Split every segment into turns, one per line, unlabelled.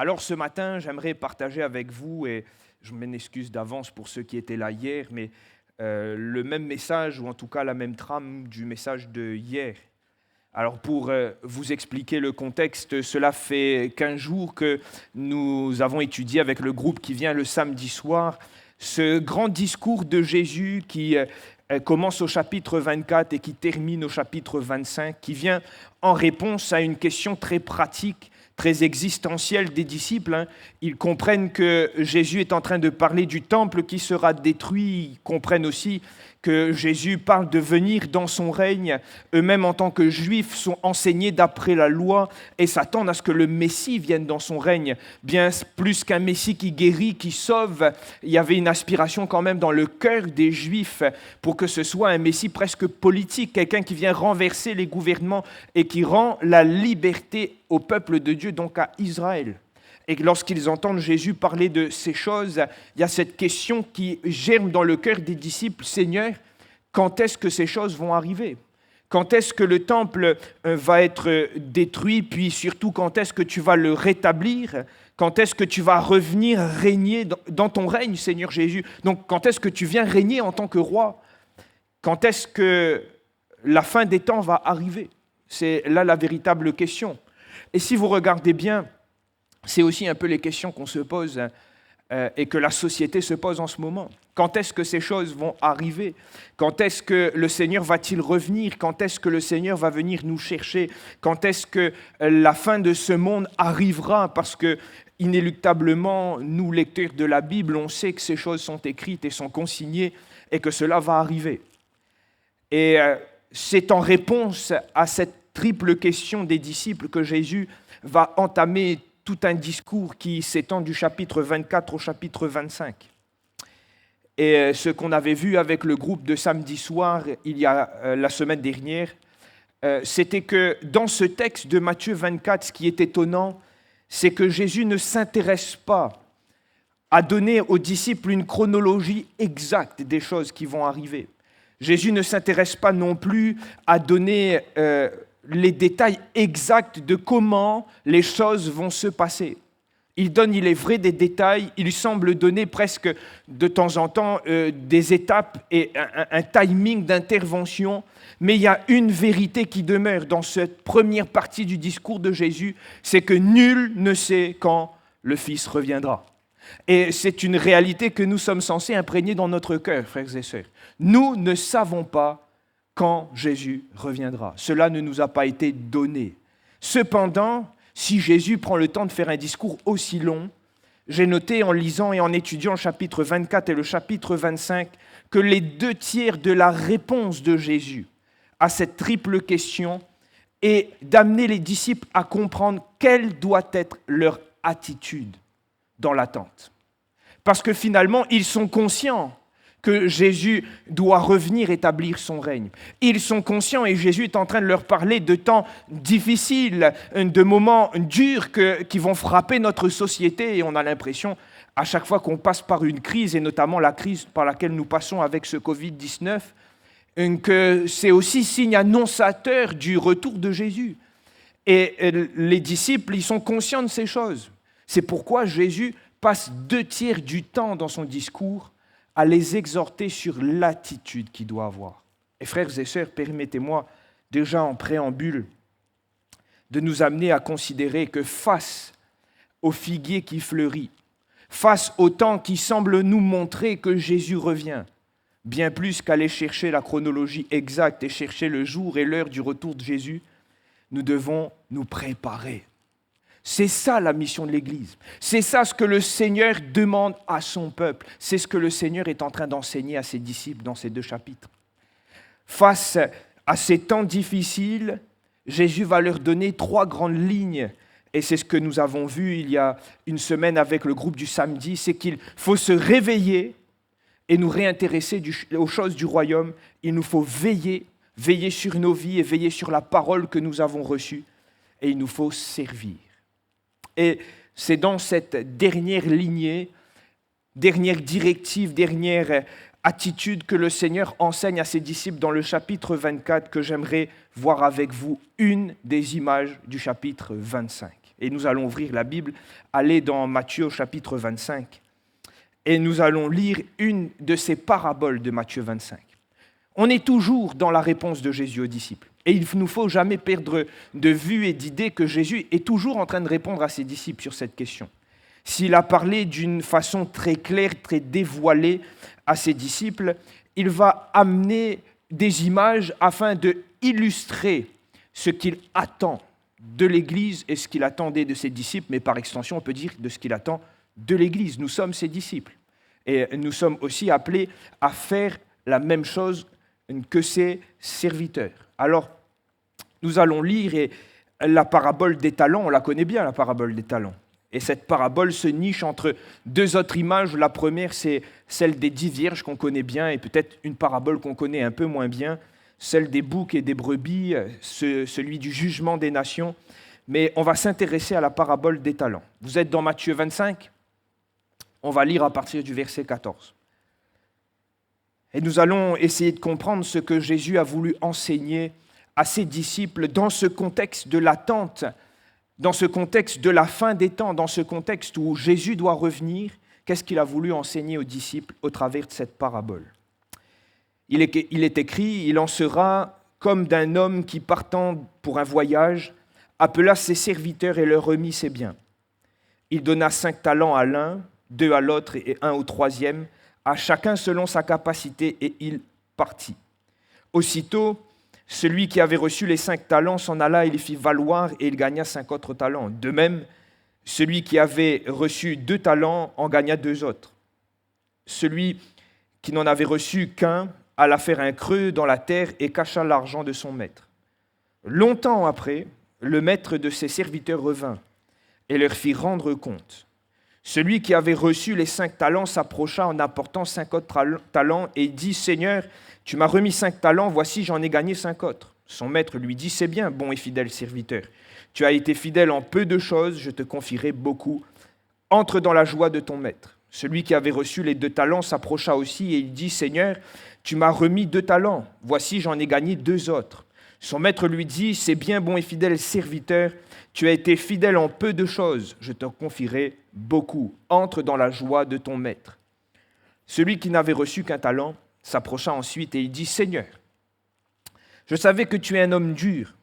Alors ce matin, j'aimerais partager avec vous, et je m'en excuse d'avance pour ceux qui étaient là hier, mais le même message, ou en tout cas la même trame du message de hier. Alors pour vous expliquer le contexte, cela fait 15 jours que nous avons étudié avec le groupe qui vient le samedi soir ce grand discours de Jésus qui commence au chapitre 24 et qui termine au chapitre 25, qui vient en réponse à une question très pratique, très existentielle des disciples. Ils comprennent que Jésus est en train de parler du temple qui sera détruit. Ils comprennent aussi que Jésus parle de venir dans son règne. Eux-mêmes, en tant que Juifs, sont enseignés d'après la loi et s'attendent à ce que le Messie vienne dans son règne. Bien plus qu'un Messie qui guérit, qui sauve, il y avait une aspiration quand même dans le cœur des Juifs pour que ce soit un Messie presque politique, quelqu'un qui vient renverser les gouvernements et qui rend la liberté au peuple de Dieu, donc à Israël. Et lorsqu'ils entendent Jésus parler de ces choses, il y a cette question qui germe dans le cœur des disciples. Seigneur, quand est-ce que ces choses vont arriver ? Quand est-ce que le temple va être détruit ? Puis surtout, quand est-ce que tu vas le rétablir ? Quand est-ce que tu vas revenir régner dans ton règne, Seigneur Jésus ? Donc, quand est-ce que tu viens régner en tant que roi ? Quand est-ce que la fin des temps va arriver ? C'est là la véritable question. Et si vous regardez bien, c'est aussi un peu les questions qu'on se pose et que la société se pose en ce moment. Quand est-ce que ces choses vont arriver ? Quand est-ce que le Seigneur va-t-il revenir ? Quand est-ce que le Seigneur va venir nous chercher ? Quand est-ce que la fin de ce monde arrivera ? Parce que, inéluctablement, nous, lecteurs de la Bible, on sait que ces choses sont écrites et sont consignées et que cela va arriver. Et c'est en réponse à cette triple question des disciples que Jésus va entamer tout un discours qui s'étend du chapitre 24 au chapitre 25. Et ce qu'on avait vu avec le groupe de samedi soir, il y a la semaine dernière, c'était que dans ce texte de Matthieu 24, ce qui est étonnant, c'est que Jésus ne s'intéresse pas à donner aux disciples une chronologie exacte des choses qui vont arriver. Jésus ne s'intéresse pas non plus à donner les détails exacts de comment les choses vont se passer. Il donne, il est vrai, des détails, il semble donner presque de temps en temps des étapes et un timing d'intervention, mais il y a une vérité qui demeure dans cette première partie du discours de Jésus, c'est que nul ne sait quand le Fils reviendra. Et c'est une réalité que nous sommes censés imprégner dans notre cœur, frères et sœurs. Nous ne savons pas quand Jésus reviendra. Cela ne nous a pas été donné. Cependant, si Jésus prend le temps de faire un discours aussi long, j'ai noté en lisant et en étudiant le chapitre 24 et le chapitre 25 que les 2/3 de la réponse de Jésus à cette triple question est d'amener les disciples à comprendre quelle doit être leur attitude dans l'attente. Parce que finalement, ils sont conscients que Jésus doit revenir établir son règne. Ils sont conscients et Jésus est en train de leur parler de temps difficiles, de moments durs qui vont frapper notre société. Et on a l'impression, à chaque fois qu'on passe par une crise, et notamment la crise par laquelle nous passons avec ce Covid-19, que c'est aussi signe annonçateur du retour de Jésus. Et les disciples, ils sont conscients de ces choses. C'est pourquoi Jésus passe 2/3 du temps dans son discours à les exhorter sur l'attitude qu'ils doivent avoir. Et frères et sœurs, permettez-moi, déjà en préambule, de nous amener à considérer que face au figuier qui fleurit, face au temps qui semble nous montrer que Jésus revient, bien plus qu'aller chercher la chronologie exacte et chercher le jour et l'heure du retour de Jésus, nous devons nous préparer. C'est ça la mission de l'Église. C'est ça ce que le Seigneur demande à son peuple. C'est ce que le Seigneur est en train d'enseigner à ses disciples dans ces 2 chapitres. Face à ces temps difficiles, Jésus va leur donner 3 grandes lignes. Et c'est ce que nous avons vu il y a une semaine avec le groupe du samedi, c'est qu'il faut se réveiller et nous réintéresser aux choses du royaume. Il nous faut veiller sur nos vies et veiller sur la parole que nous avons reçue. Et il nous faut servir. Et c'est dans cette dernière lignée, dernière directive, dernière attitude que le Seigneur enseigne à ses disciples dans le chapitre 24 que j'aimerais voir avec vous une des images du chapitre 25. Et nous allons ouvrir la Bible, aller dans Matthieu au chapitre 25. Et nous allons lire une de ces paraboles de Matthieu 25. On est toujours dans la réponse de Jésus aux disciples. Et il ne nous faut jamais perdre de vue et d'idée que Jésus est toujours en train de répondre à ses disciples sur cette question. S'il a parlé d'une façon très claire, très dévoilée à ses disciples, il va amener des images afin d'illustrer ce qu'il attend de l'Église et ce qu'il attendait de ses disciples, mais par extension, on peut dire de ce qu'il attend de l'Église. Nous sommes ses disciples. Et nous sommes aussi appelés à faire la même chose que ses serviteurs. Alors, nous allons lire la parabole des talents. On la connaît bien, la parabole des talents. Et cette parabole se niche entre deux autres images. La première, c'est celle des 10 vierges qu'on connaît bien, et peut-être une parabole qu'on connaît un peu moins bien, celle des boucs et des brebis, celui du jugement des nations. Mais on va s'intéresser à la parabole des talents. Vous êtes dans Matthieu 25 ? On va lire à partir du verset 14. Et nous allons essayer de comprendre ce que Jésus a voulu enseigner à ses disciples dans ce contexte de l'attente, dans ce contexte de la fin des temps, dans ce contexte où Jésus doit revenir. Qu'est-ce qu'il a voulu enseigner aux disciples au travers de cette parabole ? Il est écrit, il en sera comme d'un homme qui, partant pour un voyage, appela ses serviteurs et leur remit ses biens. Il donna 5 talents à l'un, 2 à l'autre et 1 au troisième, à chacun selon sa capacité, et il partit. Aussitôt, celui qui avait reçu les 5 talents s'en alla et les fit valoir, et il gagna 5 autres talents. De même, celui qui avait reçu 2 talents en gagna 2 autres. Celui qui n'en avait reçu qu'un alla faire un creux dans la terre et cacha l'argent de son maître. Longtemps après, le maître de ses serviteurs revint et leur fit rendre compte. Celui qui avait reçu les 5 talents s'approcha en apportant 5 autres talents et dit « Seigneur, tu m'as remis 5 talents, voici j'en ai gagné 5 autres. » Son maître lui dit « C'est bien, bon et fidèle serviteur. Tu as été fidèle en peu de choses, je te confierai beaucoup. Entre dans la joie de ton maître. » Celui qui avait reçu les 2 talents s'approcha aussi et il dit « Seigneur, tu m'as remis 2 talents, voici j'en ai gagné 2 autres. » Son maître lui dit « C'est bien, bon et fidèle serviteur, tu as été fidèle en peu de choses, je te confierai beaucoup. Entre dans la joie de ton maître. » Celui qui n'avait reçu qu'un talent s'approcha ensuite et il dit « Seigneur, je savais que tu es un homme dur,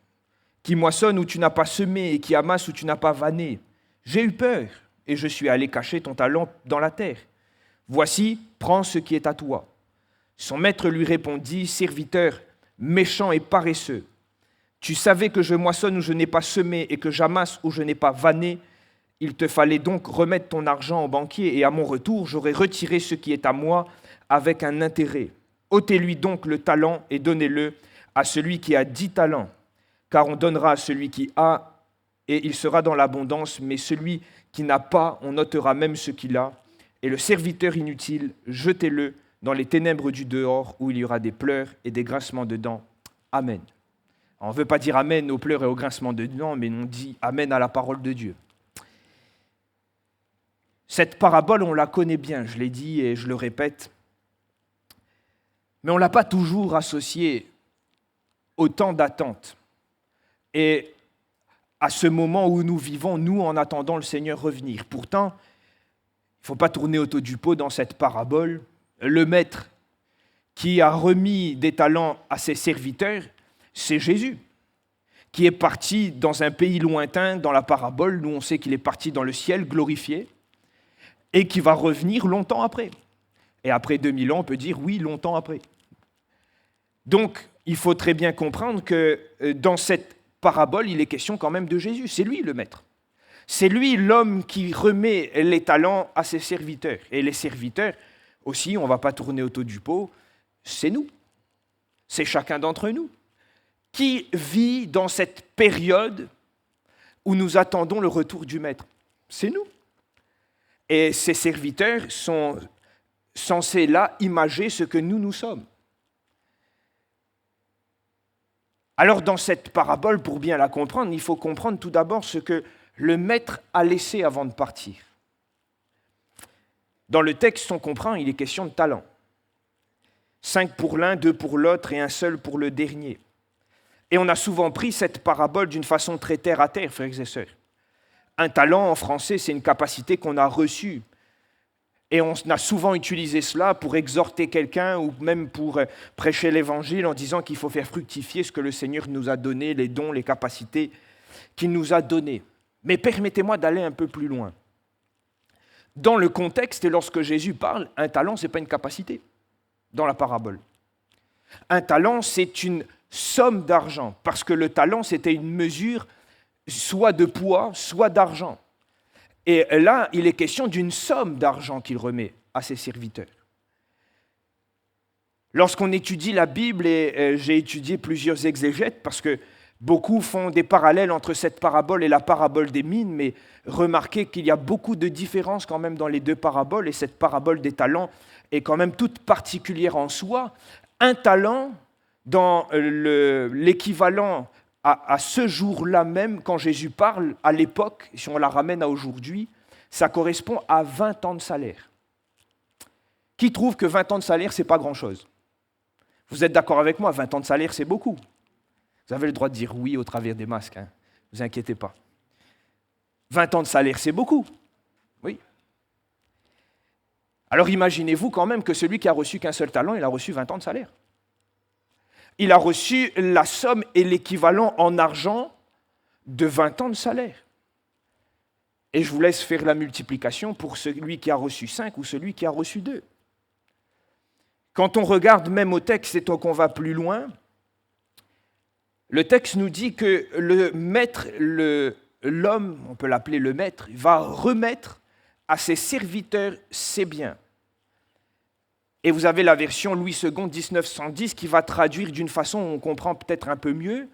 qui moissonne où tu n'as pas semé et qui amasse où tu n'as pas vanné. J'ai eu peur et je suis allé cacher ton talent dans la terre. Voici, prends ce qui est à toi. » Son maître lui répondit « Serviteur méchant et paresseux, tu savais que je moissonne où je n'ai pas semé et que j'amasse où je n'ai pas vanné. Il te fallait donc remettre ton argent au banquier et à mon retour, j'aurais retiré ce qui est à moi avec un intérêt. Ôtez-lui donc le talent et donnez-le à celui qui a 10 talents, car on donnera à celui qui a et il sera dans l'abondance, mais celui qui n'a pas, on ôtera même ce qu'il a. Et le serviteur inutile, jetez-le dans les ténèbres du dehors où il y aura des pleurs et des grincements de dents. Amen. On ne veut pas dire Amen aux pleurs et aux grincements de dents, mais on dit Amen à la parole de Dieu. Cette parabole, on la connaît bien, je l'ai dit et je le répète, mais on ne l'a pas toujours associée au temps d'attente et à ce moment où nous vivons, nous, en attendant le Seigneur revenir. Pourtant, il ne faut pas tourner autour du pot dans cette parabole. Le maître qui a remis des talents à ses serviteurs, c'est Jésus, qui est parti dans un pays lointain dans la parabole. Nous, on sait qu'il est parti dans le ciel glorifié et qui va revenir longtemps après. Et après 2000 ans, on peut dire oui, longtemps après. Donc, il faut très bien comprendre que dans cette parabole, il est question quand même de Jésus. C'est lui le maître. C'est lui l'homme qui remet les talents à ses serviteurs. Et les serviteurs aussi, on ne va pas tourner autour du pot, c'est nous. C'est chacun d'entre nous qui vit dans cette période où nous attendons le retour du maître. C'est nous. Et ces serviteurs sont censés là imager ce que nous sommes. Alors dans cette parabole, pour bien la comprendre, il faut comprendre tout d'abord ce que le maître a laissé avant de partir. Dans le texte, on comprend, il est question de talents. 5 pour l'un, 2 pour l'autre et un seul pour le dernier. Et on a souvent pris cette parabole d'une façon très terre à terre, frères et sœurs. Un talent, en français, c'est une capacité qu'on a reçue. Et on a souvent utilisé cela pour exhorter quelqu'un ou même pour prêcher l'Évangile en disant qu'il faut faire fructifier ce que le Seigneur nous a donné, les dons, les capacités qu'il nous a données. Mais permettez-moi d'aller un peu plus loin. Dans le contexte, et lorsque Jésus parle, un talent, ce n'est pas une capacité, dans la parabole. Un talent, c'est une somme d'argent, parce que le talent, c'était une mesure soit de poids, soit d'argent. Et là, il est question d'une somme d'argent qu'il remet à ses serviteurs. Lorsqu'on étudie la Bible, et j'ai étudié plusieurs exégètes, parce que beaucoup font des parallèles entre cette parabole et la parabole des mines, mais remarquez qu'il y a beaucoup de différences quand même dans les deux paraboles, et cette parabole des talents est quand même toute particulière en soi. Un talent, dans l'équivalent à ce jour-là même, quand Jésus parle, à l'époque, si on la ramène à aujourd'hui, ça correspond à 20 ans de salaire. Qui trouve que 20 ans de salaire, ce n'est pas grand-chose? Vous êtes d'accord avec moi, 20 ans de salaire, c'est beaucoup. Vous avez le droit de dire oui au travers des masques, ne vous inquiétez pas. 20 ans de salaire, c'est beaucoup. Oui. Alors imaginez-vous quand même que celui qui a reçu qu'un seul talent, il a reçu 20 ans de salaire. Il a reçu la somme et l'équivalent en argent de 20 ans de salaire. Et je vous laisse faire la multiplication pour celui qui a reçu 5 ou celui qui a reçu 2. Quand on regarde même au texte et qu'on va plus loin, le texte nous dit que le maître, l'homme, on peut l'appeler le maître, va remettre à ses serviteurs ses biens. Et vous avez la version Louis II 1910 qui va traduire d'une façon où on comprend peut-être un peu mieux,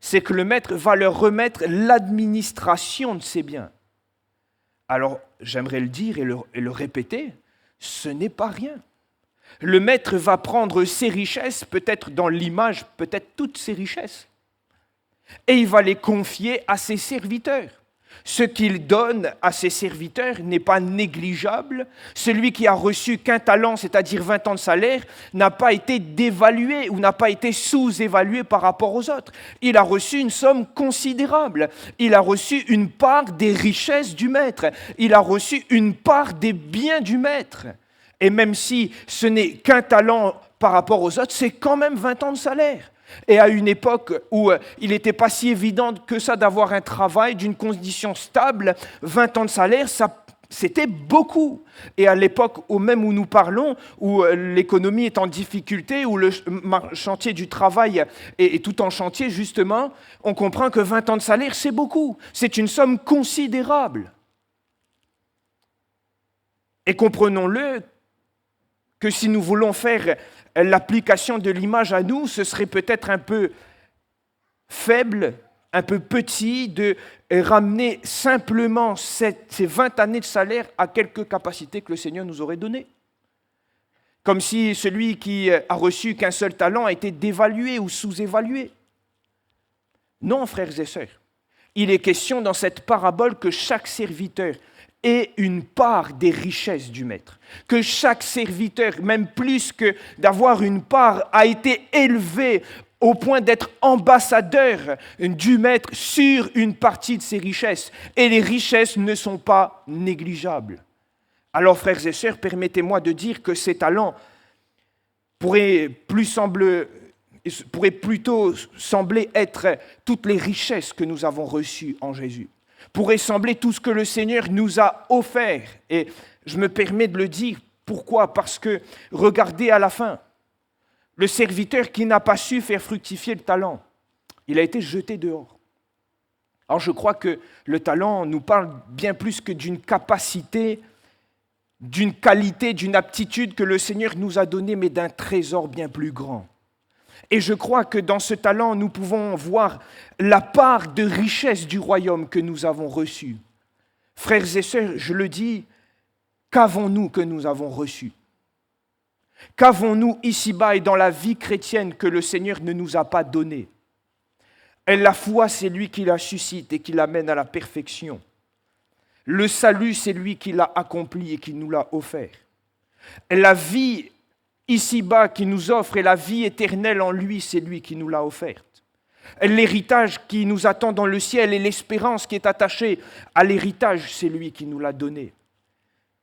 c'est que le maître va leur remettre l'administration de ses biens. Alors, j'aimerais le dire et le répéter, ce n'est pas rien. Le maître va prendre ses richesses, peut-être dans l'image, peut-être toutes ses richesses, et il va les confier à ses serviteurs. Ce qu'il donne à ses serviteurs n'est pas négligeable. Celui qui a reçu qu'un talent, c'est-à-dire 20 ans de salaire, n'a pas été dévalué ou n'a pas été sous-évalué par rapport aux autres. Il a reçu une somme considérable. Il a reçu une part des richesses du maître. Il a reçu une part des biens du maître. Et même si ce n'est qu'un talent par rapport aux autres, c'est quand même 20 ans de salaire. Et à une époque où il n'était pas si évident que ça d'avoir un travail d'une condition stable, 20 ans de salaire, c'était beaucoup. Et à l'époque même où nous parlons, où l'économie est en difficulté, où le chantier du travail est tout en chantier, justement, on comprend que 20 ans de salaire, c'est beaucoup. C'est une somme considérable. Et comprenons-le, que si nous voulons faire l'application de l'image à nous, ce serait peut-être un peu faible, un peu petit de ramener simplement ces 20 années de salaire à quelques capacités que le Seigneur nous aurait données. Comme si celui qui a reçu qu'un seul talent a été dévalué ou sous-évalué. Non, frères et sœurs, il est question dans cette parabole que chaque serviteur ait une part des richesses du maître. Que chaque serviteur, même plus que d'avoir une part, a été élevé au point d'être ambassadeur du maître sur une partie de ses richesses. Et les richesses ne sont pas négligeables. Alors, frères et sœurs, permettez-moi de dire que ces talents pourraient plutôt sembler être toutes les richesses que nous avons reçues en Jésus. Pourrait sembler tout ce que le Seigneur nous a offert. Et je me permets de le dire. Pourquoi? Parce que, regardez à la fin, le serviteur qui n'a pas su faire fructifier le talent, il a été jeté dehors. Alors je crois que le talent nous parle bien plus que d'une capacité, d'une qualité, d'une aptitude que le Seigneur nous a donnée, mais d'un trésor bien plus grand. Et je crois que dans ce talent, nous pouvons voir la part de richesse du royaume que nous avons reçue. Frères et sœurs, je le dis, qu'avons-nous que nous avons reçu? Qu'avons-nous ici-bas et dans la vie chrétienne que le Seigneur ne nous a pas donné? Et la foi, c'est lui qui la suscite et qui l'amène à la perfection. Le salut, c'est lui qui l'a accompli et qui nous l'a offert. Et la vie ici-bas qui nous offre et la vie éternelle en lui, c'est lui qui nous l'a offerte. L'héritage qui nous attend dans le ciel et l'espérance qui est attachée à l'héritage, c'est lui qui nous l'a donné.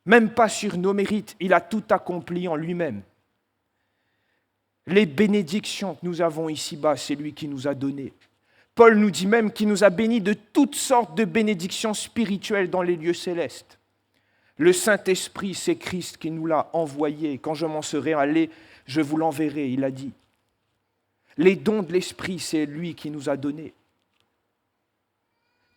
Même pas sur nos mérites, il a tout accompli en lui-même. Les bénédictions que nous avons ici-bas, c'est lui qui nous a donné. Paul nous dit même qu'il nous a bénis de toutes sortes de bénédictions spirituelles dans les lieux célestes. Le Saint-Esprit, c'est Christ qui nous l'a envoyé. Quand je m'en serai allé, je vous l'enverrai, il a dit. Les dons de l'Esprit, c'est lui qui nous a donnés.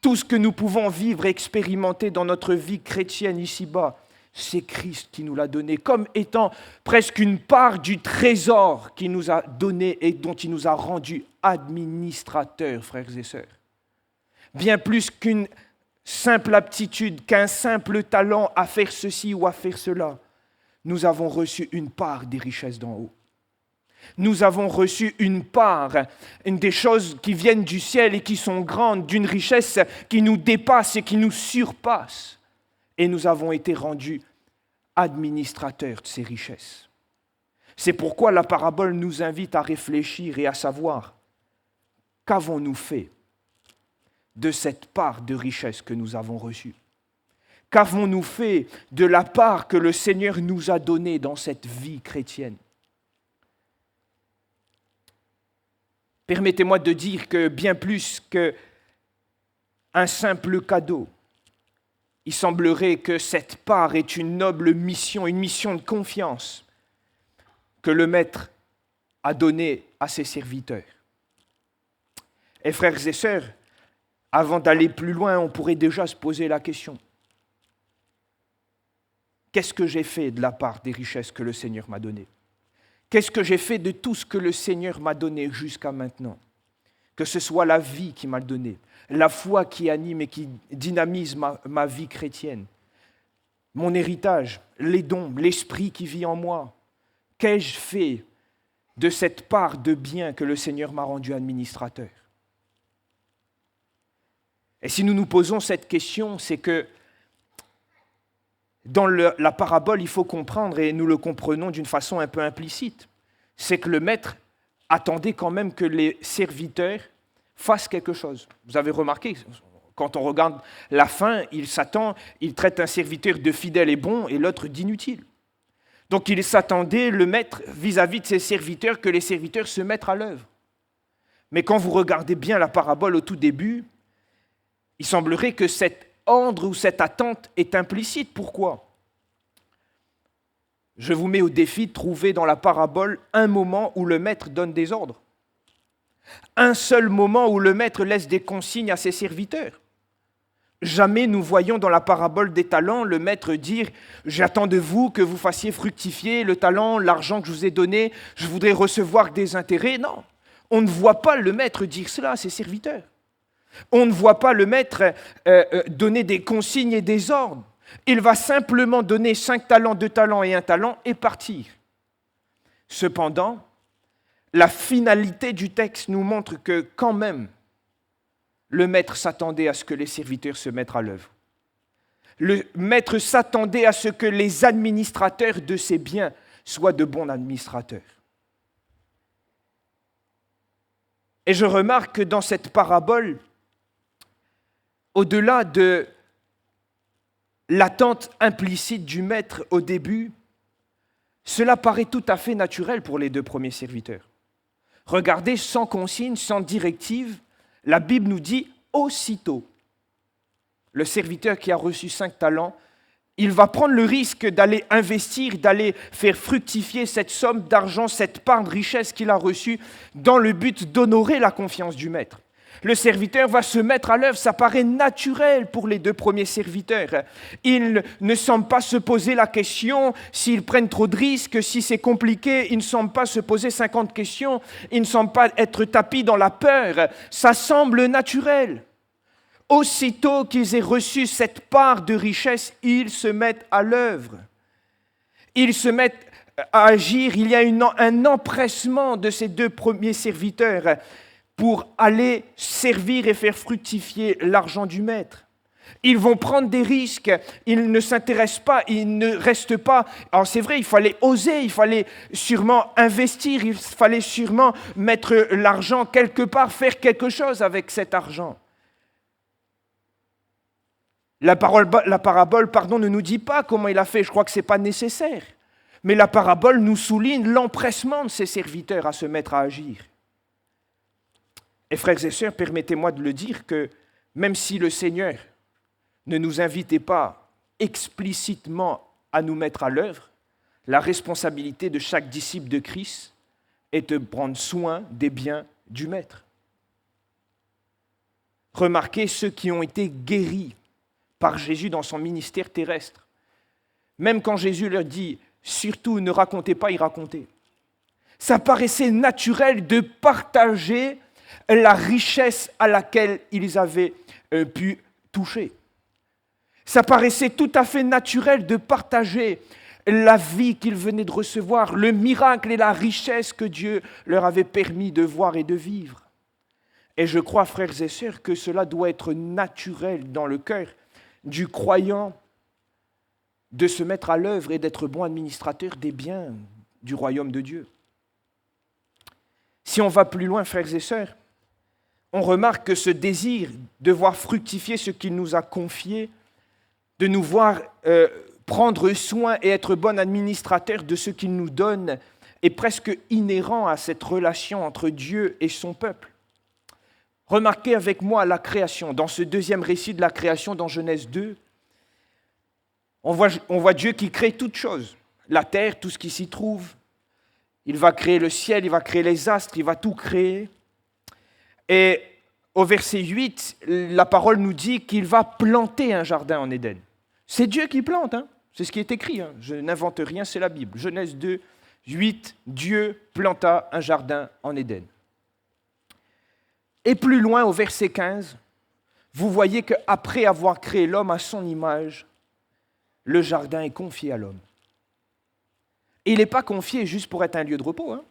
Tout ce que nous pouvons vivre et expérimenter dans notre vie chrétienne ici-bas, c'est Christ qui nous l'a donné, comme étant presque une part du trésor qu'il nous a donné et dont il nous a rendu administrateurs, frères et sœurs. Bien plus qu'une simple aptitude, qu'un simple talent à faire ceci ou à faire cela, nous avons reçu une part des richesses d'en haut. Nous avons reçu une part, une des choses qui viennent du ciel et qui sont grandes, d'une richesse qui nous dépasse et qui nous surpasse. Et nous avons été rendus administrateurs de ces richesses. C'est pourquoi la parabole nous invite à réfléchir et à savoir qu'avons-nous fait de cette part de richesse que nous avons reçue? Qu'avons-nous fait de la part que le Seigneur nous a donnée dans cette vie chrétienne? Permettez-moi de dire que bien plus qu'un simple cadeau, il semblerait que cette part est une noble mission, une mission de confiance que le Maître a donnée à ses serviteurs. Et frères et sœurs, avant d'aller plus loin, on pourrait déjà se poser la question. Qu'est-ce que j'ai fait de la part des richesses que le Seigneur m'a données? Qu'est-ce que j'ai fait de tout ce que le Seigneur m'a donné jusqu'à maintenant? Que ce soit la vie qui m'a donné, la foi qui anime et qui dynamise ma vie chrétienne, mon héritage, les dons, l'esprit qui vit en moi. Qu'ai-je fait de cette part de bien que le Seigneur m'a rendu administrateur? Et si nous nous posons cette question, c'est que dans la parabole, il faut comprendre, et nous le comprenons d'une façon un peu implicite, c'est que le maître attendait quand même que les serviteurs fassent quelque chose. Vous avez remarqué, quand on regarde la fin, il traite un serviteur de fidèle et bon et l'autre d'inutile. Donc il s'attendait, le maître, vis-à-vis de ses serviteurs, que les serviteurs se mettent à l'œuvre. Mais quand vous regardez bien la parabole au tout début, il semblerait que cet ordre ou cette attente est implicite. Pourquoi? Je vous mets au défi de trouver dans la parabole un moment où le maître donne des ordres. Un seul moment où le maître laisse des consignes à ses serviteurs. Jamais nous voyons dans la parabole des talents le maître dire « J'attends de vous que vous fassiez fructifier le talent, l'argent que je vous ai donné, je voudrais recevoir des intérêts. » Non, on ne voit pas le maître dire cela à ses serviteurs. On ne voit pas le maître donner des consignes et des ordres. Il va simplement donner 5 talents, 2 talents et 1 talent et partir. Cependant, la finalité du texte nous montre que quand même, le maître s'attendait à ce que les serviteurs se mettent à l'œuvre. Le maître s'attendait à ce que les administrateurs de ses biens soient de bons administrateurs. Et je remarque que dans cette parabole, au-delà de l'attente implicite du maître au début, cela paraît tout à fait naturel pour les 2 premiers serviteurs. Regardez, sans consigne, sans directive, la Bible nous dit aussitôt. Le serviteur qui a reçu 5 talents, il va prendre le risque d'aller investir, d'aller faire fructifier cette somme d'argent, cette part de richesse qu'il a reçue, dans le but d'honorer la confiance du maître. Le serviteur va se mettre à l'œuvre, ça paraît naturel pour les 2 premiers serviteurs. Ils ne semblent pas se poser la question s'ils prennent trop de risques, si c'est compliqué, ils ne semblent pas se poser 50 questions, ils ne semblent pas être tapis dans la peur, ça semble naturel. Aussitôt qu'ils aient reçu cette part de richesse, ils se mettent à l'œuvre. Ils se mettent à agir, il y a un empressement de ces 2 premiers serviteurs pour aller servir et faire fructifier l'argent du maître. Ils vont prendre des risques, ils ne s'intéressent pas, ils ne restent pas. Alors c'est vrai, il fallait oser, il fallait sûrement investir, il fallait sûrement mettre l'argent quelque part, faire quelque chose avec cet argent. La parabole, ne nous dit pas comment il a fait, je crois que ce n'est pas nécessaire. Mais la parabole nous souligne l'empressement de ses serviteurs à se mettre à agir. Et frères et sœurs, permettez-moi de le dire que même si le Seigneur ne nous invitait pas explicitement à nous mettre à l'œuvre, la responsabilité de chaque disciple de Christ est de prendre soin des biens du Maître. Remarquez ceux qui ont été guéris par Jésus dans son ministère terrestre. Même quand Jésus leur dit « surtout ne racontez pas, y raconter », ça paraissait naturel de partager la richesse à laquelle ils avaient pu toucher. Ça paraissait tout à fait naturel de partager la vie qu'ils venaient de recevoir, le miracle et la richesse que Dieu leur avait permis de voir et de vivre. Et je crois, frères et sœurs, que cela doit être naturel dans le cœur du croyant de se mettre à l'œuvre et d'être bon administrateur des biens du royaume de Dieu. Si on va plus loin, frères et sœurs, on remarque que ce désir de voir fructifier ce qu'il nous a confié, de nous voir prendre soin et être bon administrateur de ce qu'il nous donne, est presque inhérent à cette relation entre Dieu et son peuple. Remarquez avec moi la création. Dans ce deuxième récit de la création, dans Genèse 2, on voit Dieu qui crée toutes choses. La terre, tout ce qui s'y trouve. Il va créer le ciel, il va créer les astres, il va tout créer. Et au verset 8, la parole nous dit qu'il va planter un jardin en Éden. C'est Dieu qui plante, hein. C'est ce qui est écrit. Hein. Je n'invente rien, c'est la Bible. Genèse 2, 8, Dieu planta un jardin en Éden. Et plus loin, au verset 15, vous voyez qu'après avoir créé l'homme à son image, le jardin est confié à l'homme. Et il n'est pas confié juste pour être un lieu de repos. Hein.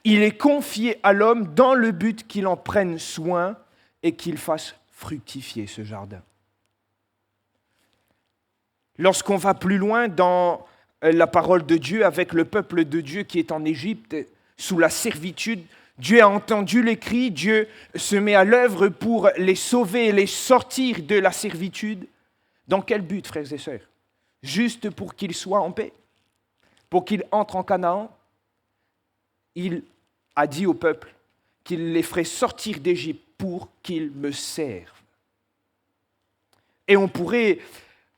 Il est confié à l'homme dans le but qu'il en prenne soin et qu'il fasse fructifier ce jardin. Lorsqu'on va plus loin dans la parole de Dieu avec le peuple de Dieu qui est en Égypte sous la servitude, Dieu a entendu les cris, Dieu se met à l'œuvre pour les sauver et les sortir de la servitude. Dans quel but, frères et sœurs? Juste pour qu'ils soient en paix, pour qu'ils entrent en Canaan. Il a dit au peuple qu'il les ferait sortir d'Égypte pour qu'ils me servent. Et on pourrait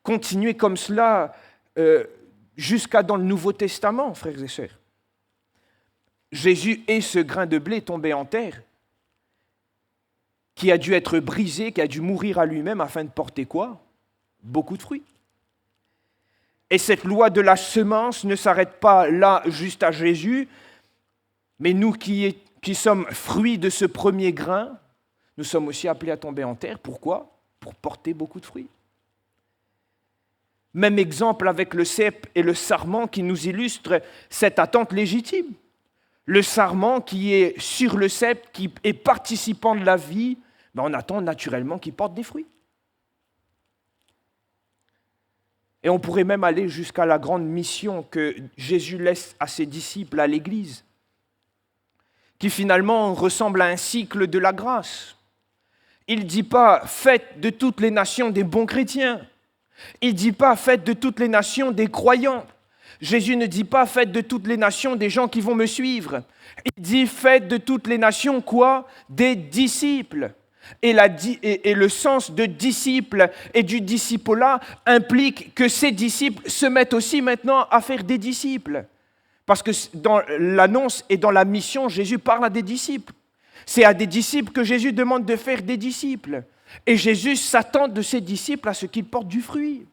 continuer comme cela jusqu'à dans le Nouveau Testament, frères et sœurs. Jésus est ce grain de blé tombé en terre, qui a dû être brisé, qui a dû mourir à lui-même afin de porter quoi? Beaucoup de fruits. Et cette loi de la semence ne s'arrête pas là juste à Jésus, mais nous qui sommes fruits de ce premier grain, nous sommes aussi appelés à tomber en terre. Pourquoi? Pour porter beaucoup de fruits. Même exemple avec le cep et le sarment qui nous illustre cette attente légitime. Le sarment qui est sur le cep, qui est participant de la vie, on attend naturellement qu'il porte des fruits. Et on pourrait même aller jusqu'à la grande mission que Jésus laisse à ses disciples, à l'Église, qui finalement ressemble à un cycle de la grâce. Il ne dit pas « faites de toutes les nations des bons chrétiens ». Il ne dit pas « faites de toutes les nations des croyants ». Jésus ne dit pas « faites de toutes les nations des gens qui vont me suivre ». Il dit « faites de toutes les nations quoi? Des disciples ». Et le sens de disciple et du discipolat implique que ces disciples se mettent aussi maintenant à faire des disciples. Parce que dans l'annonce et dans la mission, Jésus parle à des disciples. C'est à des disciples que Jésus demande de faire des disciples. Et Jésus s'attend de ses disciples à ce qu'ils portent du fruit.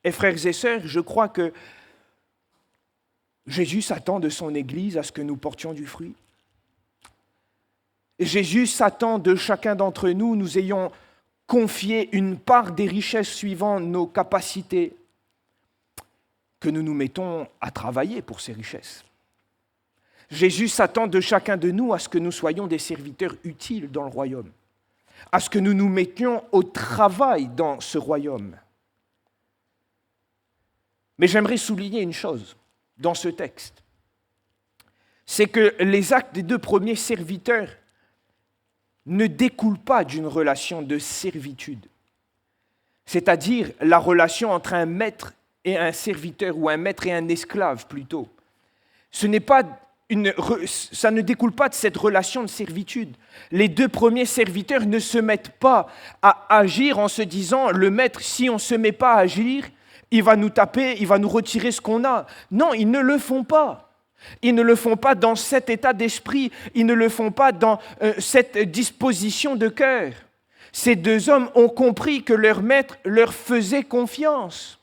Et frères et sœurs, je crois que Jésus s'attend de son Église à ce que nous portions du fruit. Jésus s'attend de chacun d'entre nous, nous ayons confié une part des richesses suivant nos capacités, que nous nous mettons à travailler pour ces richesses. Jésus s'attend de chacun de nous à ce que nous soyons des serviteurs utiles dans le royaume. à ce que nous nous mettions au travail dans ce royaume. Mais j'aimerais souligner une chose dans ce texte, c'est que les actes des 2 premiers serviteurs ne découlent pas d'une relation de servitude, c'est-à-dire la relation entre un maître et un serviteur, ou un maître et un esclave plutôt. Ça ne découle pas de cette relation de servitude. Les 2 premiers serviteurs ne se mettent pas à agir en se disant, le maître, si on ne se met pas à agir, il va nous taper, il va nous retirer ce qu'on a. Non, ils ne le font pas. Ils ne le font pas dans cet état d'esprit, ils ne le font pas dans cette disposition de cœur. Ces 2 hommes ont compris que leur maître leur faisait confiance.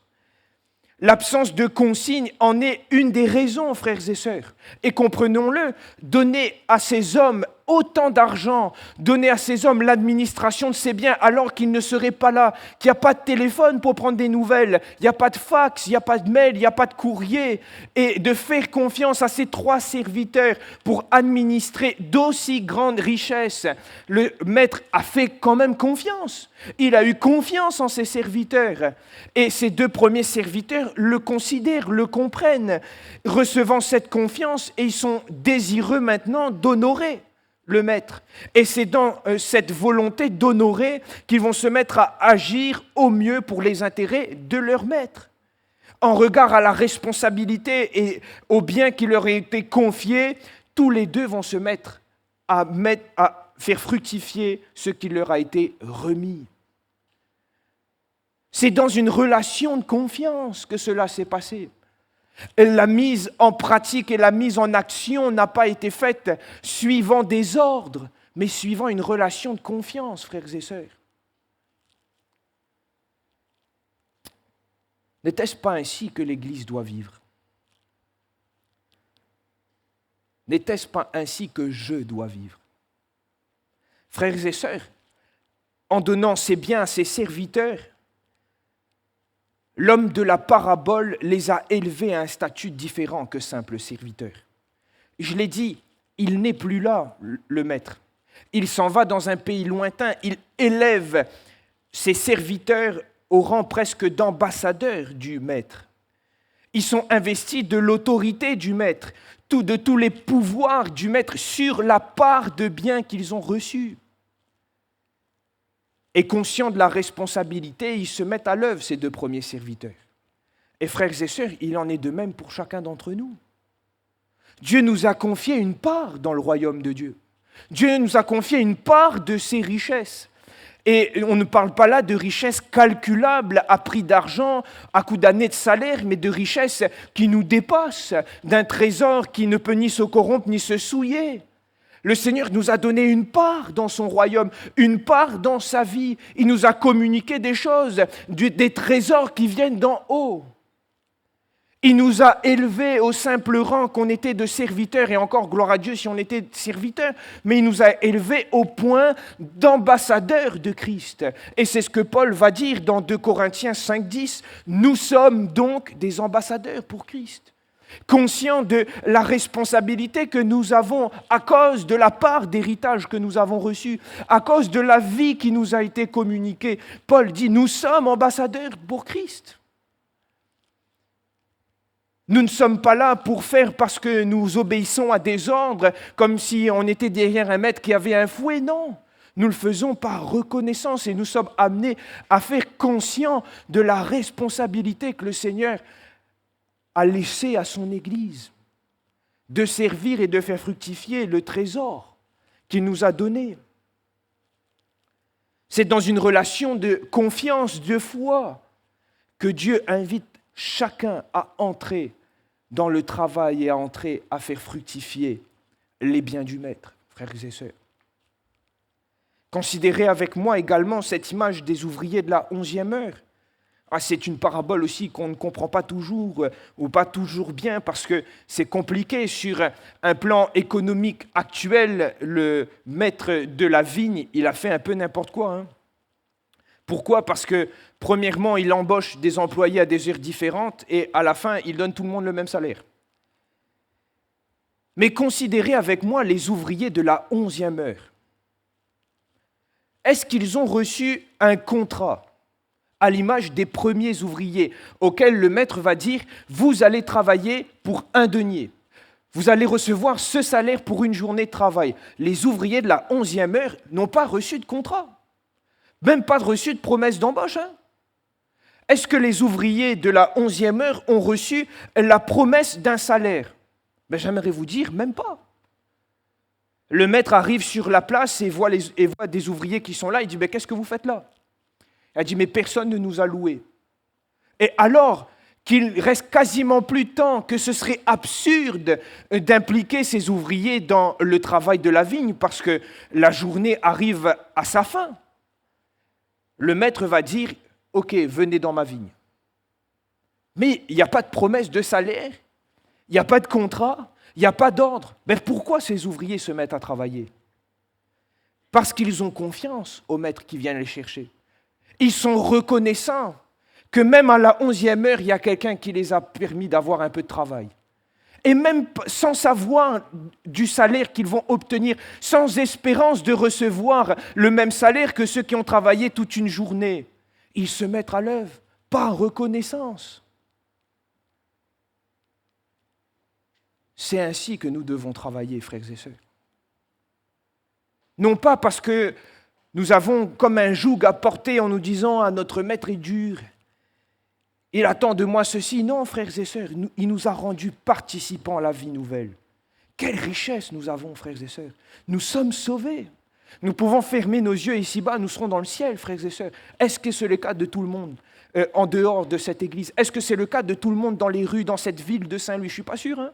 L'absence de consigne en est une des raisons, frères et sœurs. Et comprenons-le, donner à ces hommes autant d'argent, donner à ces hommes l'administration de ces biens alors qu'ils ne seraient pas là, qu'il n'y a pas de téléphone pour prendre des nouvelles, il n'y a pas de fax, il n'y a pas de mail, il n'y a pas de courrier, et de faire confiance à ces 3 serviteurs pour administrer d'aussi grandes richesses. Le maître a fait quand même confiance. Il a eu confiance en ses serviteurs. Et ces 2 premiers serviteurs le considèrent, le comprennent, recevant cette confiance, et ils sont désireux maintenant d'honorer le maître. Et c'est dans cette volonté d'honorer qu'ils vont se mettre à agir au mieux pour les intérêts de leur maître. En regard à la responsabilité et au bien qui leur a été confié, tous les 2 vont se mettre à faire fructifier ce qui leur a été remis. C'est dans une relation de confiance que cela s'est passé. La mise en pratique et la mise en action n'a pas été faite suivant des ordres, mais suivant une relation de confiance, frères et sœurs. N'était-ce pas ainsi que l'Église doit vivre? N'était-ce pas ainsi que je dois vivre? Frères et sœurs, en donnant ses biens à ses serviteurs, l'homme de la parabole les a élevés à un statut différent que simples serviteurs. Je l'ai dit, il n'est plus là, le maître. Il s'en va dans un pays lointain. Il élève ses serviteurs au rang presque d'ambassadeurs du maître. Ils sont investis de l'autorité du maître, de tous les pouvoirs du maître sur la part de biens qu'ils ont reçus. Et conscients de la responsabilité, ils se mettent à l'œuvre, ces 2 premiers serviteurs. Et frères et sœurs, il en est de même pour chacun d'entre nous. Dieu nous a confié une part dans le royaume de Dieu. Dieu nous a confié une part de ses richesses. Et on ne parle pas là de richesses calculables à prix d'argent, à coup d'années de salaire, mais de richesses qui nous dépassent, d'un trésor qui ne peut ni se corrompre ni se souiller. Le Seigneur nous a donné une part dans son royaume, une part dans sa vie. Il nous a communiqué des choses, des trésors qui viennent d'en haut. Il nous a élevés au simple rang qu'on était de serviteurs, et encore gloire à Dieu si on était serviteurs, mais il nous a élevés au point d'ambassadeurs de Christ. Et c'est ce que Paul va dire dans 2 Corinthiens 5,10. Nous sommes donc des ambassadeurs pour Christ. Conscients de la responsabilité que nous avons à cause de la part d'héritage que nous avons reçu, à cause de la vie qui nous a été communiquée. Paul dit, nous sommes ambassadeurs pour Christ. Nous ne sommes pas là pour faire parce que nous obéissons à des ordres, comme si on était derrière un maître qui avait un fouet, non. Nous le faisons par reconnaissance et nous sommes amenés à faire conscients de la responsabilité que le Seigneur a laissé à son Église, de servir et de faire fructifier le trésor qu'il nous a donné. C'est dans une relation de confiance, de foi, que Dieu invite chacun à entrer dans le travail et à entrer à faire fructifier les biens du Maître, frères et sœurs. Considérez avec moi également cette image des ouvriers de la 11e heure. C'est une parabole aussi qu'on ne comprend pas toujours ou pas toujours bien parce que c'est compliqué. Sur un plan économique actuel, le maître de la vigne, il a fait un peu n'importe quoi. Pourquoi ? Parce que, premièrement, il embauche des employés à des heures différentes et à la fin, il donne tout le monde le même salaire. Mais considérez avec moi les ouvriers de la 11e heure. est-ce qu'ils ont reçu un contrat à l'image des premiers ouvriers auxquels le maître va dire « Vous allez travailler pour un denier. Vous allez recevoir ce salaire pour une journée de travail. » Les ouvriers de la 11e heure n'ont pas reçu de contrat, même pas reçu de promesse d'embauche. Est-ce que les ouvriers de la 11e heure ont reçu la promesse d'un salaire? J'aimerais vous dire, même pas. Le maître arrive sur la place et voit des ouvriers qui sont là. Il dit, qu'est-ce que vous faites là? Il dit, mais personne ne nous a loués. Et alors qu'il reste quasiment plus de temps, que ce serait absurde d'impliquer ces ouvriers dans le travail de la vigne parce que la journée arrive à sa fin, le maître va dire, ok, venez dans ma vigne. Mais il n'y a pas de promesse de salaire, il n'y a pas de contrat, il n'y a pas d'ordre. Pourquoi ces ouvriers se mettent à travailler? Parce qu'ils ont confiance au maître qui vient les chercher. Ils sont reconnaissants que même à la 11e heure, il y a quelqu'un qui les a permis d'avoir un peu de travail. Et même sans savoir du salaire qu'ils vont obtenir, sans espérance de recevoir le même salaire que ceux qui ont travaillé toute une journée, ils se mettent à l'œuvre par reconnaissance. C'est ainsi que nous devons travailler, frères et sœurs. Non pas parce que nous avons comme un joug à porter en nous disant « Ah, notre maître est dur, il attend de moi ceci ». Non, frères et sœurs, il nous a rendus participants à la vie nouvelle. Quelle richesse nous avons, frères et sœurs. Nous sommes sauvés. Nous pouvons fermer nos yeux ici-bas, nous serons dans le ciel, frères et sœurs. Est-ce que c'est le cas de tout le monde en dehors de cette église? Est-ce que c'est le cas de tout le monde dans les rues, dans cette ville de Saint-Louis? Je ne suis pas sûr,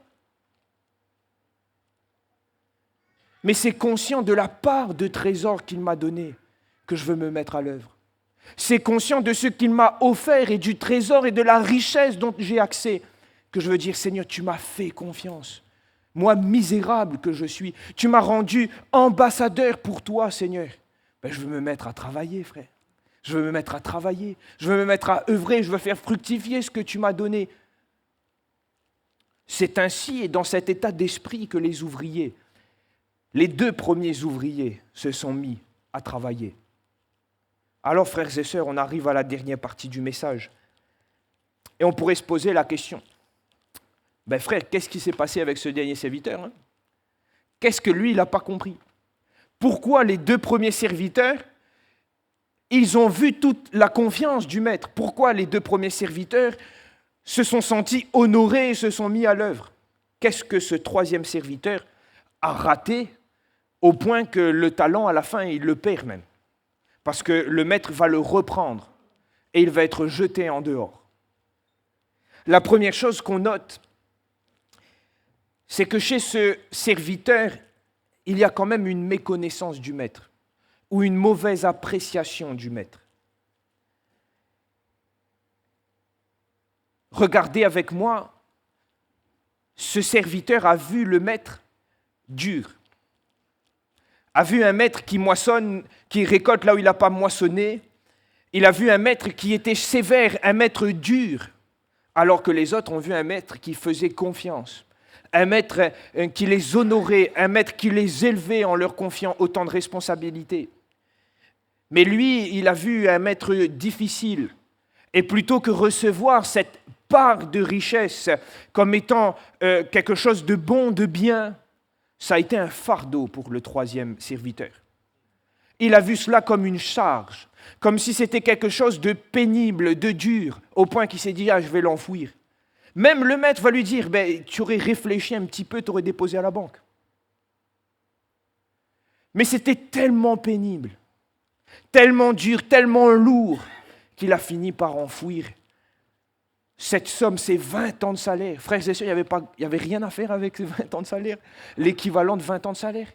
Mais c'est conscient de la part de trésor qu'il m'a donné que je veux me mettre à l'œuvre. C'est conscient de ce qu'il m'a offert et du trésor et de la richesse dont j'ai accès que je veux dire, Seigneur, tu m'as fait confiance. Moi, misérable que je suis, tu m'as rendu ambassadeur pour toi, Seigneur. Je veux me mettre à travailler, frère. Je veux me mettre à travailler. Je veux me mettre à œuvrer. Je veux faire fructifier ce que tu m'as donné. C'est ainsi et dans cet état d'esprit que les ouvriers, les 2 premiers ouvriers, se sont mis à travailler. Alors, frères et sœurs, on arrive à la dernière partie du message. Et on pourrait se poser la question. Frère, qu'est-ce qui s'est passé avec ce dernier serviteur? Qu'est-ce que lui, il n'a pas compris? Pourquoi les 2 premiers serviteurs, ils ont vu toute la confiance du maître? Pourquoi les 2 premiers serviteurs se sont sentis honorés et se sont mis à l'œuvre? Qu'est-ce que ce 3e serviteur a raté au point que le talent, à la fin, il le perd même? Parce que le maître va le reprendre et il va être jeté en dehors. La première chose qu'on note, c'est que chez ce serviteur, il y a quand même une méconnaissance du maître ou une mauvaise appréciation du maître. Regardez avec moi, ce serviteur a vu le maître dur, a vu un maître qui moissonne, qui récolte là où il n'a pas moissonné. Il a vu un maître qui était sévère, un maître dur, alors que les autres ont vu un maître qui faisait confiance, un maître qui les honorait, un maître qui les élevait en leur confiant autant de responsabilités. Mais lui, il a vu un maître difficile, et plutôt que recevoir cette part de richesse comme étant quelque chose de bon, de bien, ça a été un fardeau pour le 3e serviteur. Il a vu cela comme une charge, comme si c'était quelque chose de pénible, de dur, au point qu'il s'est dit « Ah, je vais l'enfouir ». Même le maître va lui dire « Tu aurais réfléchi un petit peu, tu aurais déposé à la banque ». Mais c'était tellement pénible, tellement dur, tellement lourd, qu'il a fini par enfouir cette somme, ces 20 ans de salaire. Frères et sœurs, il n'y avait rien à faire avec ces 20 ans de salaire, l'équivalent de 20 ans de salaire.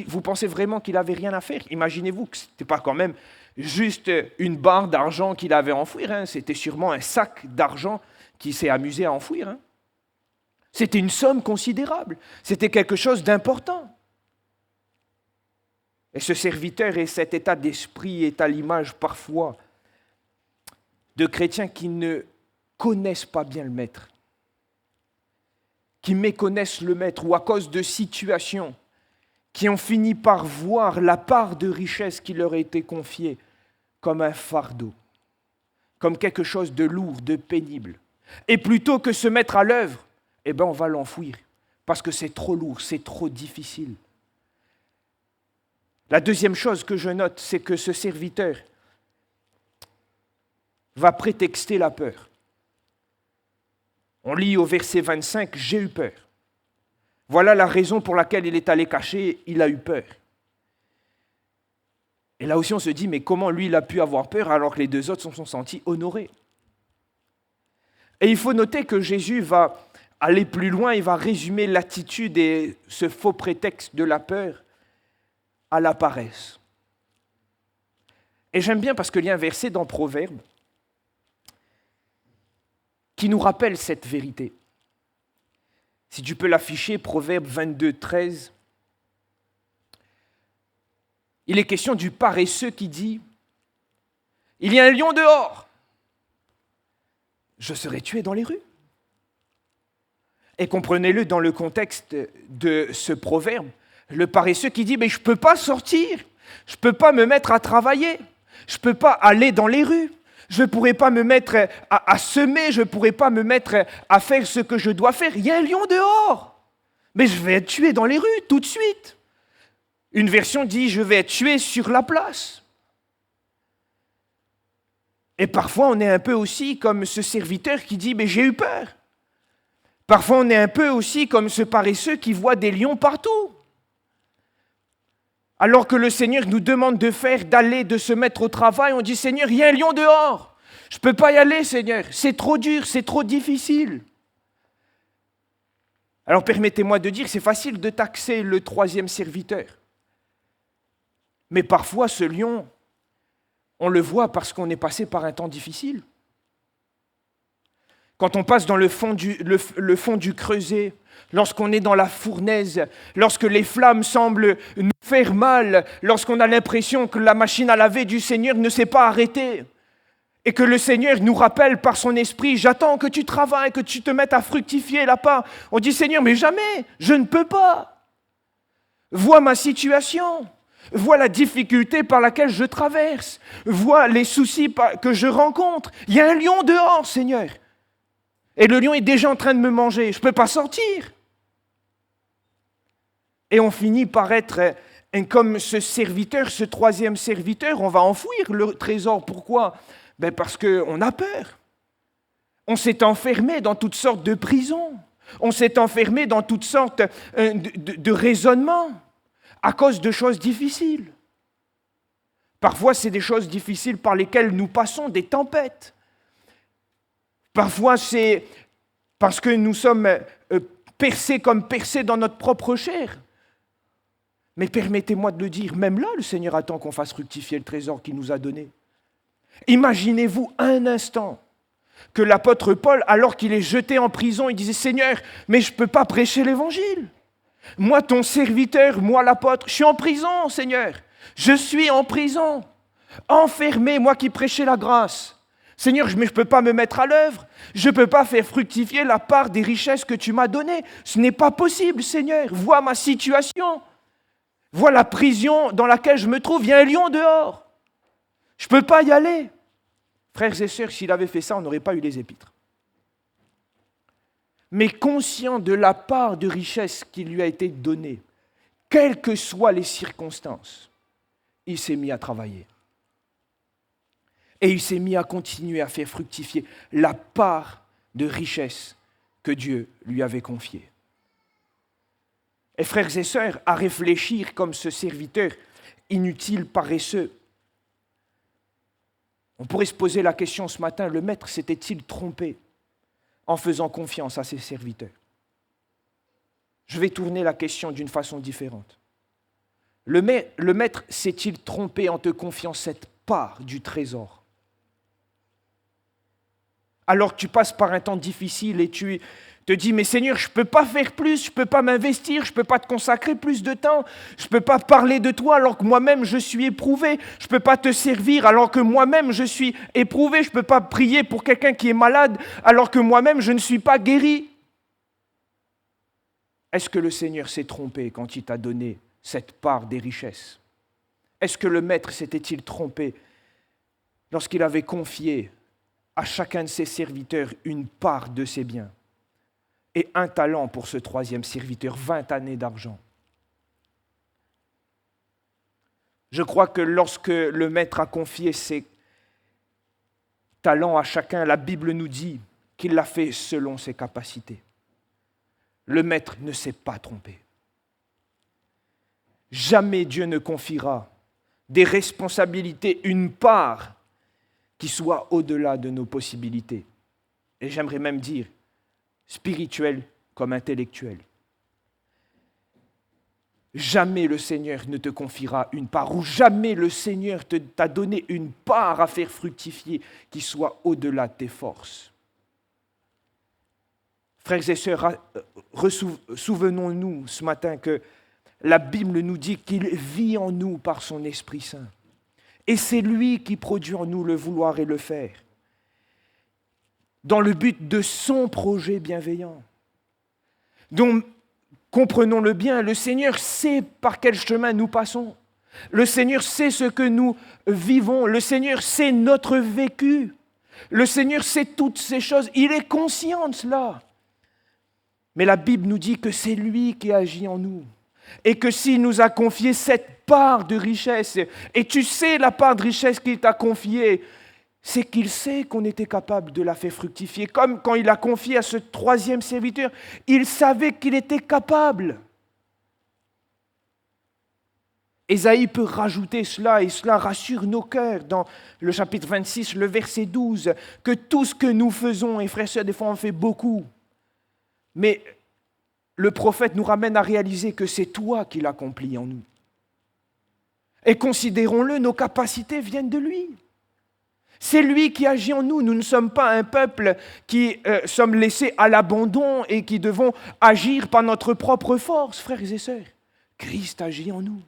Vous pensez vraiment qu'il n'avait rien à faire? Imaginez-vous que ce n'était pas quand même juste une barre d'argent qu'il avait à enfouir. C'était sûrement un sac d'argent qu'il s'est amusé à enfouir. C'était une somme considérable. C'était quelque chose d'important. Et ce serviteur et cet état d'esprit est à l'image parfois de chrétiens qui ne connaissent pas bien le maître, qui méconnaissent le maître ou à cause de situations qui ont fini par voir la part de richesse qui leur a été confiée comme un fardeau, comme quelque chose de lourd, de pénible. Et plutôt que se mettre à l'œuvre, on va l'enfouir, parce que c'est trop lourd, c'est trop difficile. La deuxième chose que je note, c'est que ce serviteur va prétexter la peur. On lit au verset 25, « J'ai eu peur ». Voilà la raison pour laquelle il est allé cacher, il a eu peur. Et là aussi on se dit, mais comment lui il a pu avoir peur alors que les deux autres se sont sentis honorés? Et il faut noter que Jésus va aller plus loin, il va résumer l'attitude et ce faux prétexte de la peur à la paresse. Et j'aime bien parce qu'il y a un verset dans Proverbes qui nous rappelle cette vérité. Si tu peux l'afficher, Proverbe 22, 13. Il est question du paresseux qui dit « Il y a un lion dehors, je serai tué dans les rues. » Et comprenez-le dans le contexte de ce proverbe, le paresseux qui dit « Mais je ne peux pas sortir, je ne peux pas me mettre à travailler, je ne peux pas aller dans les rues. Je ne pourrais pas me mettre à semer, je ne pourrais pas me mettre à faire ce que je dois faire. Il y a un lion dehors, mais je vais être tué dans les rues tout de suite. » Une version dit « Je vais être tué sur la place. » Et parfois, on est un peu aussi comme ce serviteur qui dit « Mais j'ai eu peur. » Parfois, on est un peu aussi comme ce paresseux qui voit des lions partout. Alors que le Seigneur nous demande de faire, d'aller, de se mettre au travail, on dit « Seigneur, il y a un lion dehors. Je ne peux pas y aller, Seigneur. C'est trop dur, c'est trop difficile. » Alors permettez-moi de dire, c'est facile de taxer le troisième serviteur. Mais parfois, ce lion, on le voit parce qu'on est passé par un temps difficile. Quand on passe dans le fond du creuset, lorsqu'on est dans la fournaise, lorsque les flammes semblent nous faire mal, lorsqu'on a l'impression que la machine à laver du Seigneur ne s'est pas arrêtée, et que le Seigneur nous rappelle par son esprit, j'attends que tu travailles, que tu te mettes à fructifier là-bas. On dit, Seigneur, mais jamais, je ne peux pas. Vois ma situation, vois la difficulté par laquelle je traverse, vois les soucis que je rencontre. Il y a un lion dehors, Seigneur. Et le lion est déjà en train de me manger, je ne peux pas sortir. Et on finit par être comme ce serviteur, ce troisième serviteur, on va enfouir le trésor. Pourquoi ? Parce qu'on a peur. On s'est enfermé dans toutes sortes de prisons. On s'est enfermé dans toutes sortes de raisonnements à cause de choses difficiles. Parfois, c'est des choses difficiles par lesquelles nous passons, des tempêtes. Parfois, c'est parce que nous sommes percés dans notre propre chair. Mais permettez-moi de le dire, même là, le Seigneur attend qu'on fasse fructifier le trésor qu'il nous a donné. Imaginez-vous un instant que l'apôtre Paul, alors qu'il est jeté en prison, il disait « Seigneur, mais je ne peux pas prêcher l'évangile. Moi, ton serviteur, moi l'apôtre, je suis en prison, Seigneur. Je suis en prison, enfermé, moi qui prêchais la grâce. Seigneur, mais je ne peux pas me mettre à l'œuvre. Je ne peux pas faire fructifier la part des richesses que tu m'as données. Ce n'est pas possible, Seigneur. Vois ma situation. Vois la prison dans laquelle je me trouve. Il y a un lion dehors. Je ne peux pas y aller. » Frères et sœurs, s'il avait fait ça, on n'aurait pas eu les épîtres. Mais conscient de la part de richesse qui lui a été donnée, quelles que soient les circonstances, il s'est mis à travailler. Et il s'est mis à continuer à faire fructifier la part de richesse que Dieu lui avait confiée. Et frères et sœurs, à réfléchir comme ce serviteur inutile, paresseux, on pourrait se poser la question ce matin, le maître s'était-il trompé en faisant confiance à ses serviteurs? Je vais tourner la question d'une façon différente. Le maître s'est-il trompé en te confiant cette part du trésor? Alors que tu passes par un temps difficile et tu te dis, mais Seigneur, je ne peux pas faire plus, je ne peux pas m'investir, je ne peux pas te consacrer plus de temps, je ne peux pas parler de toi alors que moi-même je suis éprouvé, je ne peux pas te servir alors que moi-même je suis éprouvé, je ne peux pas prier pour quelqu'un qui est malade alors que moi-même je ne suis pas guéri. Est-ce que le Seigneur s'est trompé quand il t'a donné cette part des richesses? Est-ce que le maître s'était-il trompé lorsqu'il avait confié à chacun de ses serviteurs une part de ses biens et un talent pour ce troisième serviteur, 20 années d'argent? Je crois que lorsque le maître a confié ses talents à chacun, la Bible nous dit qu'il l'a fait selon ses capacités. Le maître ne s'est pas trompé. Jamais Dieu ne confiera des responsabilités, une part qui soit au-delà de nos possibilités. Et j'aimerais même dire spirituelle comme intellectuelle. Jamais le Seigneur ne te confiera une part, ou jamais le Seigneur t'a donné une part à faire fructifier qui soit au-delà de tes forces. Frères et sœurs, souvenons-nous ce matin que la Bible nous dit qu'il vit en nous par son Esprit Saint. Et c'est lui qui produit en nous le vouloir et le faire, dans le but de son projet bienveillant. Donc, comprenons-le bien, le Seigneur sait par quel chemin nous passons. Le Seigneur sait ce que nous vivons. Le Seigneur sait notre vécu. Le Seigneur sait toutes ces choses. Il est conscient de cela. Mais la Bible nous dit que c'est lui qui agit en nous. Et que s'il nous a confié cette part de richesse, et tu sais la part de richesse qu'il t'a confiée, c'est qu'il sait qu'on était capable de la faire fructifier. Comme quand il a confié à ce troisième serviteur, il savait qu'il était capable. Ésaïe peut rajouter cela, et cela rassure nos cœurs dans le chapitre 26, le verset 12, que tout ce que nous faisons, et frères et sœurs, des fois on fait beaucoup, mais le prophète nous ramène à réaliser que c'est toi qui l'accomplis en nous. Et considérons-le, nos capacités viennent de lui. C'est lui qui agit en nous. Nous ne sommes pas un peuple qui sommes laissés à l'abandon et qui devons agir par notre propre force, frères et sœurs. Christ agit en nous.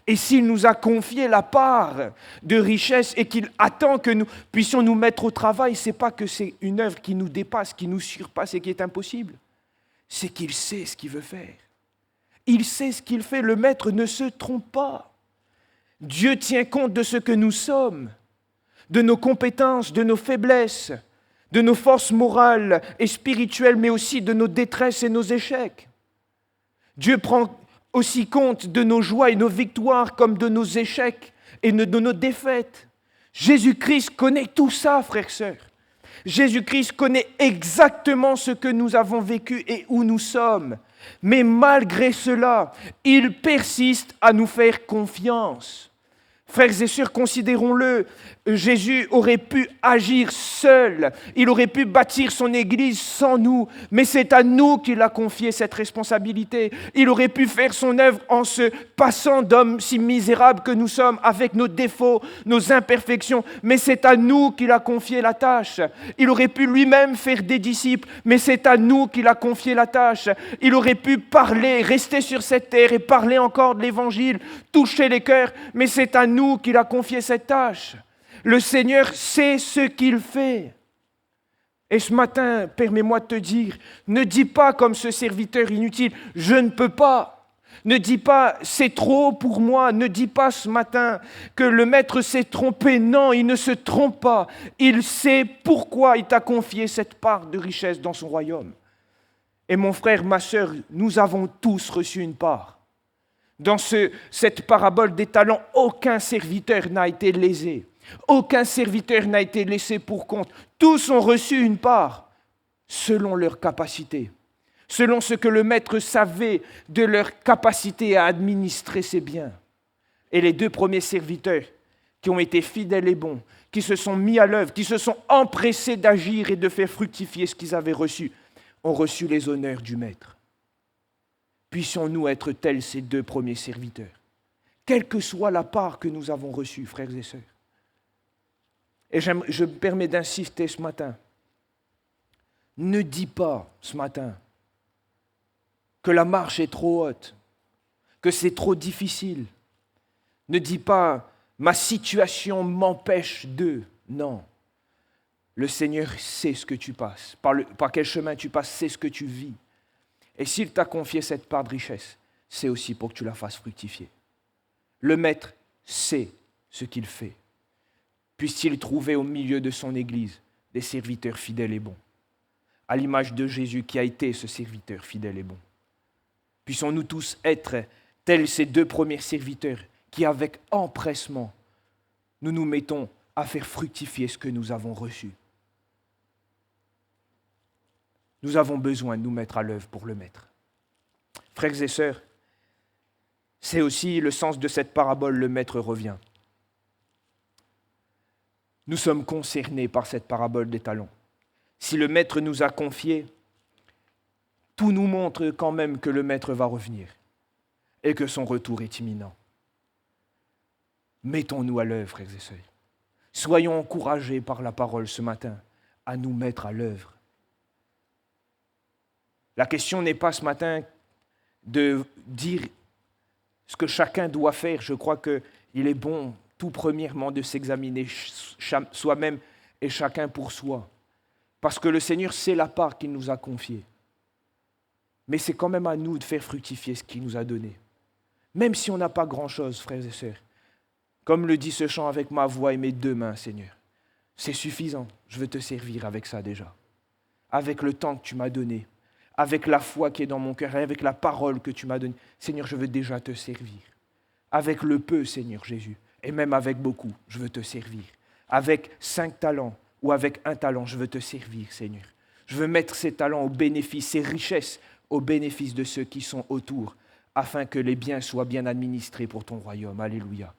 Et s'il nous a confié la part de richesse et qu'il attend que nous puissions nous mettre au travail, ce n'est pas que c'est une œuvre qui nous dépasse, qui nous surpasse et qui est impossible. C'est qu'il sait ce qu'il veut faire. Il sait ce qu'il fait. Le maître ne se trompe pas. Dieu tient compte de ce que nous sommes, de nos compétences, de nos faiblesses, de nos forces morales et spirituelles, mais aussi de nos détresses et nos échecs. Dieu prend aussi compte de nos joies et nos victoires comme de nos échecs et de nos défaites. Jésus-Christ connaît tout ça, frères et sœurs. Jésus-Christ connaît exactement ce que nous avons vécu et où nous sommes. Mais malgré cela, il persiste à nous faire confiance. Frères et sœurs, considérons-le, Jésus aurait pu agir seul, il aurait pu bâtir son Église sans nous, mais c'est à nous qu'il a confié cette responsabilité. Il aurait pu faire son œuvre en se passant d'hommes si misérables que nous sommes, avec nos défauts, nos imperfections, mais c'est à nous qu'il a confié la tâche. Il aurait pu lui-même faire des disciples, mais c'est à nous qu'il a confié la tâche. Il aurait pu parler, rester sur cette terre et parler encore de l'Évangile, toucher les cœurs, mais c'est à nous qu'il a confié cette tâche. Le Seigneur sait ce qu'il fait. Et ce matin, permets-moi de te dire, ne dis pas comme ce serviteur inutile, je ne peux pas. Ne dis pas, c'est trop pour moi. Ne dis pas ce matin que le maître s'est trompé. Non, il ne se trompe pas. Il sait pourquoi il t'a confié cette part de richesse dans son royaume. Et mon frère, ma sœur, nous avons tous reçu une part. Dans cette parabole des talents, aucun serviteur n'a été lésé. Aucun serviteur n'a été laissé pour compte. Tous ont reçu une part selon leur capacité, selon ce que le maître savait de leur capacité à administrer ses biens. Et les deux premiers serviteurs qui ont été fidèles et bons, qui se sont mis à l'œuvre, qui se sont empressés d'agir et de faire fructifier ce qu'ils avaient reçu, ont reçu les honneurs du maître. Puissions-nous être tels ces deux premiers serviteurs, quelle que soit la part que nous avons reçue, frères et sœurs. Et je me permets d'insister ce matin. Ne dis pas ce matin que la marche est trop haute, que c'est trop difficile. Ne dis pas ma situation m'empêche de. Non. Le Seigneur sait ce que tu passes, par quel chemin tu passes, sait ce que tu vis. Et s'il t'a confié cette part de richesse, c'est aussi pour que tu la fasses fructifier. Le Maître sait ce qu'il fait. Puisse-t-il trouver au milieu de son Église des serviteurs fidèles et bons, à l'image de Jésus qui a été ce serviteur fidèle et bon. Puissons-nous tous être tels ces 2 premiers serviteurs qui, avec empressement, nous mettons à faire fructifier ce que nous avons reçu. Nous avons besoin de nous mettre à l'œuvre pour le Maître. Frères et sœurs, c'est aussi le sens de cette parabole, le Maître revient. Nous sommes concernés par cette parabole des talents. Si le Maître nous a confié, tout nous montre quand même que le Maître va revenir et que son retour est imminent. Mettons-nous à l'œuvre, frères et sœurs. Soyons encouragés par la parole ce matin à nous mettre à l'œuvre. La question n'est pas ce matin de dire ce que chacun doit faire. Je crois qu'il est bon tout premièrement de s'examiner soi-même et chacun pour soi. Parce que le Seigneur sait la part qu'il nous a confiée. Mais c'est quand même à nous de faire fructifier ce qu'il nous a donné. Même si on n'a pas grand-chose, frères et sœurs. Comme le dit ce chant, avec ma voix et mes 2 mains, Seigneur. C'est suffisant, je veux te servir avec ça déjà. Avec le temps que tu m'as donné, avec la foi qui est dans mon cœur, et avec la parole que tu m'as donnée. Seigneur, je veux déjà te servir. Avec le peu, Seigneur Jésus, et même avec beaucoup, je veux te servir. Avec 5 talents ou avec 1 talent, je veux te servir, Seigneur. Je veux mettre ces talents au bénéfice, ces richesses au bénéfice de ceux qui sont autour, afin que les biens soient bien administrés pour ton royaume. Alléluia.